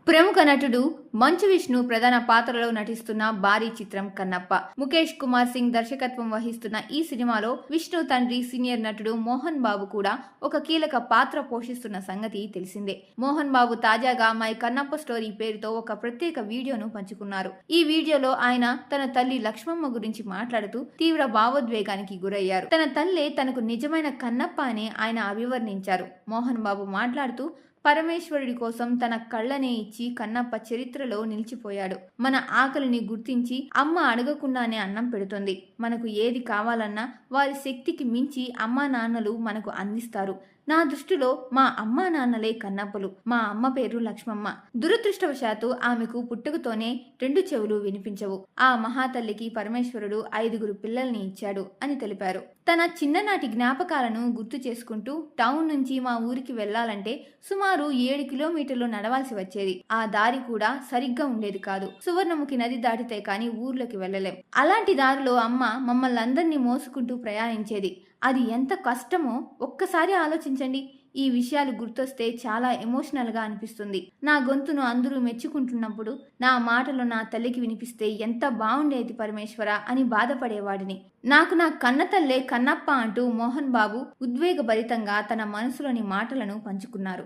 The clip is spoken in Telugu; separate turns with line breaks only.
ప్రముఖ నటుడు మంచు విష్ణు ప్రధాన పాత్రలో నటిస్తున్న భారీ చిత్రం కన్నప్ప. ముఖేష్ కుమార్ సింగ్ దర్శకత్వం వహిస్తున్న ఈ సినిమాలో విష్ణు తండ్రి సీనియర్ నటుడు మోహన్ బాబు కూడా ఒక కీలక పాత్ర పోషిస్తున్న సంగతి తెలిసిందే. మోహన్ బాబు తాజాగా మై కన్నప్ప స్టోరీ పేరుతో ఒక ప్రత్యేక వీడియోను పంచుకున్నారు. ఈ వీడియోలో ఆయన తన తల్లి లక్ష్మమ్మ గురించి మాట్లాడుతూ తీవ్ర భావోద్వేగానికి గురయ్యారు. తన తల్లే తనకు నిజమైన కన్నప్ప అని ఆయన అభివర్ణించారు. మోహన్ బాబు మాట్లాడుతూ పరమేశ్వరుడి కోసం తన కళ్ళనే ఇచ్చి కన్నప్ప చరిత్రలో నిలిచిపోయాడు. మన ఆకలిని గుర్తించి అమ్మ అడగకుండానే అన్నం పెడుతుంది. మనకు ఏది కావాలన్నా వారి శక్తికి మించి అమ్మా నాన్నలు మనకు అందిస్తారు. నా దృష్టిలో మా అమ్మా నాన్నలే కన్నప్పలు. మా అమ్మ పేరు లక్ష్మమ్మ. దురదృష్టవశాత్తు ఆమెకు పుట్టుకతోనే 2 చెవులు వినిపించవు. ఆ మహాతల్లికి పరమేశ్వరుడు 5 పిల్లల్ని ఇచ్చాడు అని తెలిపారు. తన చిన్ననాటి జ్ఞాపకాలను గుర్తు చేసుకుంటూ టౌన్ నుంచి మా ఊరికి వెళ్లాలంటే సుమారు 7 కిలోమీటర్లు నడవాల్సి వచ్చేది. ఆ దారి కూడా సరిగ్గా ఉండేది కాదు. సువర్ణముఖి నది దాటితే కానీ ఊర్లోకి వెళ్లలేం. అలాంటి దారిలో అమ్మ మమ్మల్నందరినీ మోసుకుంటూ ప్రయాణించేది. అది ఎంత కష్టమో ఒక్కసారి ఆలోచించండి. ఈ విషయాలు గుర్తొస్తే చాలా ఎమోషనల్గా అనిపిస్తుంది. నా గొంతును అందరూ మెచ్చుకుంటున్నప్పుడు నా మాటలు నా తల్లికి వినిపిస్తే ఎంత బాగుండేది పరమేశ్వర అని బాధపడేవాడిని. నాకు నా కన్నతల్లే కన్నప్ప అంటూ మోహన్ బాబు ఉద్వేగభరితంగా తన మనసులోని మాటలను పంచుకున్నారు.